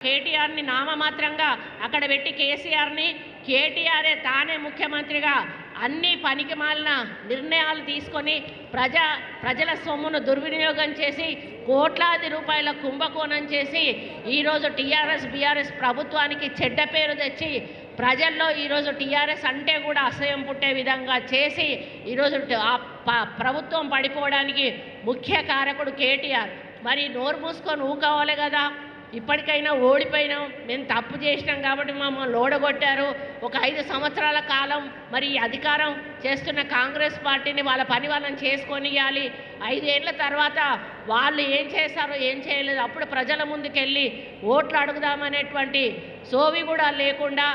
కేటీఆర్ని నామమాత్రంగా అక్కడ పెట్టి కేటీఆరే తానే ముఖ్యమంత్రిగా అన్ని పనికిమాలిన నిర్ణయాలు తీసుకొని ప్రజల సొమ్మును దుర్వినియోగం చేసి కోట్లాది రూపాయల కుంభకోణం చేసి ఈరోజు బీఆర్ఎస్ ప్రభుత్వానికి చెడ్డ పేరు తెచ్చి ప్రజల్లో ఈరోజు టీఆర్ఎస్ అంటే కూడా అసహ్యం పుట్టే విధంగా చేసి ఈరోజు ప్రభుత్వం పడిపోవడానికి ముఖ్య కారకుడు కేటీఆర్. మరి నోరు మూసుకొని ఊకోవాలి కదా. ఇప్పటికైనా ఓడిపోయినాం, మేము తప్పు చేసినాం కాబట్టి మమ్మల్ని ఓడగొట్టారు. ఒక 5 సంవత్సరాల కాలం మరి అధికారం చేస్తున్న కాంగ్రెస్ పార్టీని వాళ్ళ పని వాళ్ళని చేసుకొనియాలి. 5 ఏళ్ల తర్వాత వాళ్ళు ఏం చేశారో ఏం చేయలేదు అప్పుడు ప్రజల ముందుకెళ్ళి ఓట్లు అడుగుదామనేటువంటి సోవి కూడా లేకుండా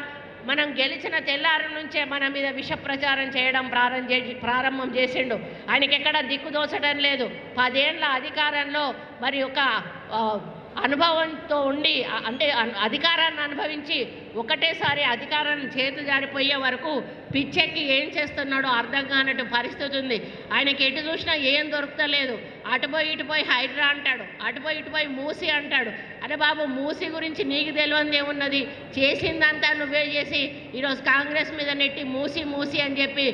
మనం గెలిచిన తెల్లారి నుంచే మన మీద విష ప్రచారం చేయడం ప్రారంభం చేసిండు. ఆయనకి ఎక్కడ దిక్కుదోచడం లేదు. 10 ఏళ్ల అధికారంలో మరి ఒక అనుభవంతో ఉండి అంటే అధికారాన్ని అనుభవించి ఒకటేసారి అధికారాన్ని చేతు జారిపోయే వరకు పిచ్చెక్కి ఏం చేస్తున్నాడో అర్థం కానట్టు పరిస్థితి ఉంది. ఆయనకి ఎటు చూసినా ఏం దొరుకుతలేదు. అటుపోయి ఇటుపోయి హైడ్రా అంటాడు, అటుపోయి ఇటుపోయి మూసి అంటాడు. అరే బాబు, మూసి గురించి నీకు తెలియనిది ఏమున్నది? చేసిందంతా నువ్వే చేసి ఈరోజు కాంగ్రెస్ మీద నెట్టి మూసి అని చెప్పి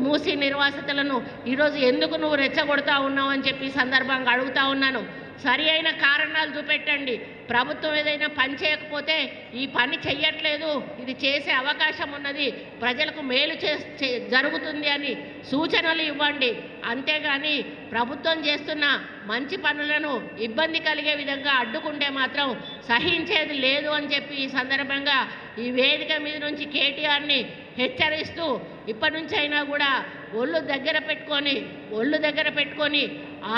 మూసి నిర్వాసితులను ఈరోజు ఎందుకు నువ్వు రెచ్చగొడతా ఉన్నావు అని చెప్పి సందర్భంగా అడుగుతా ఉన్నాను. సరి అయిన కారణాలు చూపెట్టండి. ప్రభుత్వం ఏదైనా పని చేయకపోతే ఈ పని చెయ్యట్లేదు, ఇది చేసే అవకాశం ఉన్నది, ప్రజలకు మేలు జరుగుతుంది అని సూచనలు ఇవ్వండి. అంతేగాని ప్రభుత్వం చేస్తున్న మంచి పనులను ఇబ్బంది కలిగే విధంగా అడ్డుకుంటే మాత్రం సహించేది లేదు అని చెప్పి ఈ సందర్భంగా ఈ వేదిక మీద నుంచి కేటీఆర్ని హెచ్చరిస్తూ ఇప్పటి నుంచి అయినా కూడా ఒళ్ళు దగ్గర పెట్టుకొని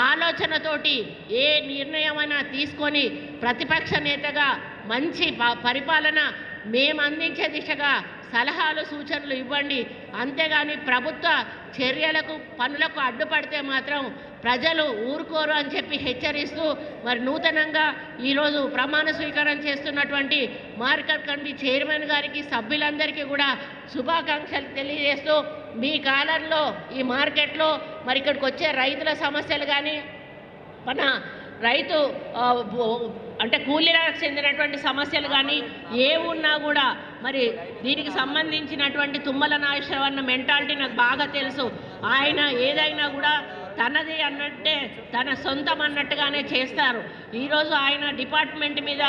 ఆలోచనతోటి ఏ నిర్ణయమైనా తీసుకొని ప్రతిపక్ష నేతగా మంచి పరిపాలన మేము అందించే దిశగా సలహాలు సూచనలు ఇవ్వండి. అంతేగాని ప్రభుత్వ చర్యలకు పనులకు అడ్డుపడితే మాత్రం ప్రజలు ఊరుకోరు అని చెప్పి హెచ్చరిస్తూ మరి నూతనంగా ఈరోజు ప్రమాణ స్వీకారం చేస్తున్నటువంటి మార్కెట్ కమిటీ చైర్మన్ గారికి సభ్యులందరికీ కూడా శుభాకాంక్షలు తెలియజేస్తూ మీ కాలంలో ఈ మార్కెట్లో మరి ఇక్కడికి వచ్చే రైతుల సమస్యలు కానీ మన రైతు అంటే కూలీలకు చెందినటువంటి సమస్యలు కానీ ఏ ఉన్నా కూడా మరి దీనికి సంబంధించినటువంటి తుమ్మల నాగేశ్వరరావు మెంటాలిటీ నాకు బాగా తెలుసు. ఆయన ఏదైనా కూడా తనది అన్నట్టే తన సొంతం అన్నట్టుగానే చేస్తారు. ఈరోజు ఆయన డిపార్ట్మెంట్ మీద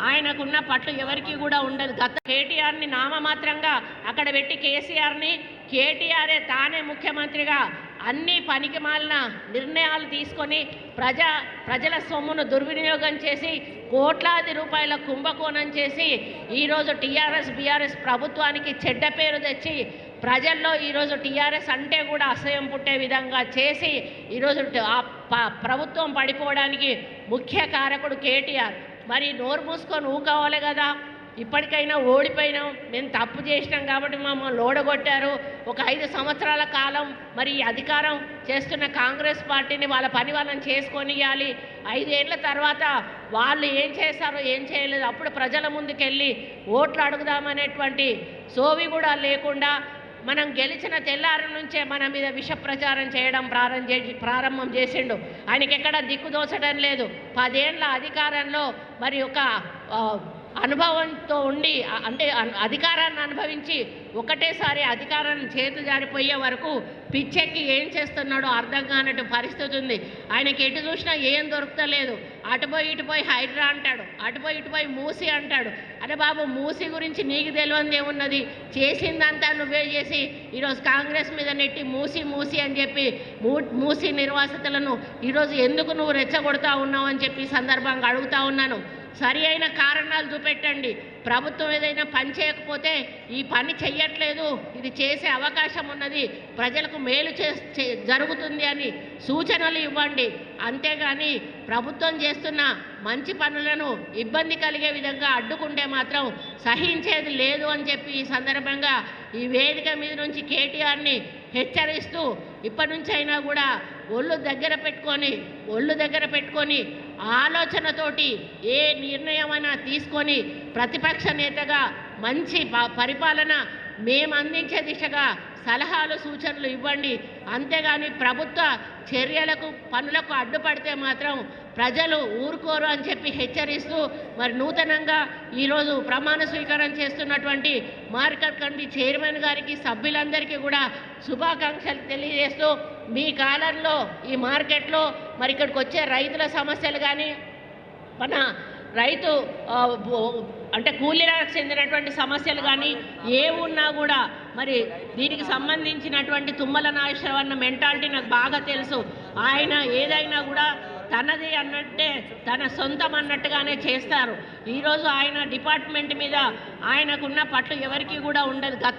ఆయనకున్న పట్టు ఎవరికి కూడా ఉండదు. గత కేటీఆర్ని నామమాత్రంగా అక్కడ పెట్టి కేటీఆరే తానే ముఖ్యమంత్రిగా అన్ని పనికిమాలిన నిర్ణయాలు తీసుకొని ప్రజల సొమ్మును దుర్వినియోగం చేసి కోట్లాది రూపాయల కుంభకోణం చేసి ఈరోజు బీఆర్ఎస్ ప్రభుత్వానికి చెడ్డ పేరు తెచ్చి ప్రజల్లో ఈరోజు టీఆర్ఎస్ అంటే కూడా అసహ్యం పుట్టే విధంగా చేసి ఈరోజు ప్రభుత్వం పడిపోవడానికి ముఖ్య కారకుడు కేటీఆర్. మరి నోరు మూసుకొని ఊకోవాలి కదా. ఇప్పటికైనా ఓడిపోయినాం, మేము తప్పు చేసినాం కాబట్టి మమ్మల్ని ఓడగొట్టారు. ఒక 5 సంవత్సరాల కాలం మరి అధికారం చేస్తున్న కాంగ్రెస్ పార్టీని వాళ్ళ పని వాళ్ళని చేసుకొనియాలి. 5 ఏళ్ల తర్వాత వాళ్ళు ఏం చేశారో ఏం చేయలేదు అప్పుడు ప్రజల ముందుకెళ్ళి ఓట్లు అడుగుదామనేటువంటి సోవి కూడా లేకుండా మనం గెలిచిన తెల్లారి నుంచే మన మీద విష ప్రచారం చేయడం ప్రారంభం చేసిండు. ఆయనకి ఎక్కడ దిక్కుదోచడం లేదు. 10 ఏళ్ల అధికారంలో మరి ఒక అనుభవంతో ఉండి అంటే అధికారాన్ని అనుభవించి ఒకటేసారి అధికారాన్ని చేతు జారిపోయే వరకు పిచ్చెక్కి ఏం చేస్తున్నాడో అర్థం కానట్టు పరిస్థితి ఉంది. ఆయనకి ఎటు చూసినా ఏం దొరుకుతలేదు. అటుపోయి ఇటుపోయి హైడ్రా అంటాడు, అటుపోయి ఇటుపోయి మూసి అంటాడు. అరే బాబు, మూసి గురించి నీకు తెలియనిది ఏమున్నది? చేసిందంతా నువ్వే చేసి ఈరోజు కాంగ్రెస్ మీద నెట్టి మూసి అని చెప్పి మూసి నిర్వాసితులను ఈరోజు ఎందుకు నువ్వు రెచ్చగొడతా ఉన్నావు అని చెప్పి సందర్భంగా అడుగుతా ఉన్నాను. సరి అయిన కారణాలు చూపెట్టండి. ప్రభుత్వం ఏదైనా పని చేయకపోతే ఈ పని చెయ్యట్లేదు, ఇది చేసే అవకాశం ఉన్నది, ప్రజలకు మేలు జరుగుతుంది అని సూచనలు ఇవ్వండి. అంతేగాని ప్రభుత్వం చేస్తున్న మంచి పనులను ఇబ్బంది కలిగే విధంగా అడ్డుకుంటే మాత్రం సహించేది లేదు అని చెప్పి ఈ సందర్భంగా ఈ వేదిక మీద నుంచి కేటీఆర్ని హెచ్చరిస్తూ ఇప్పటి నుంచి అయినా కూడా ఒళ్ళు దగ్గర పెట్టుకొని ఆలోచనతోటి ఏ నిర్ణయమైనా తీసుకొని ప్రతిపక్ష నేతగా మంచి పరిపాలన మేము అందించే దిశగా సలహాలు సూచనలు ఇవ్వండి. అంతేగాని ప్రభుత్వ చర్యలకు పనులకు అడ్డుపడితే మాత్రం ప్రజలు ఊరుకోరు అని చెప్పి హెచ్చరిస్తూ మరి నూతనంగా ఈరోజు ప్రమాణ స్వీకారం చేస్తున్నటువంటి మార్కెట్ కమిటీ చైర్మన్ గారికి సభ్యులందరికీ కూడా శుభాకాంక్షలు తెలియజేస్తూ మీ కాలంలో ఈ మార్కెట్లో మరి ఇక్కడికి వచ్చే రైతుల సమస్యలు కానీ మన రైతు అంటే కూలీలకు చెందినటువంటి సమస్యలు కానీ ఏ ఉన్నా కూడా మరి దీనికి సంబంధించినటువంటి తుమ్మల నాగేశ్వరరావు మెంటాలిటీ నాకు బాగా తెలుసు. ఆయన ఏదైనా కూడా తనది అన్నట్టే తన సొంతం అన్నట్టుగానే చేస్తారు. ఈరోజు ఆయన డిపార్ట్మెంట్ మీద ఆయనకున్న పట్టు ఎవరికి కూడా ఉండదు. గత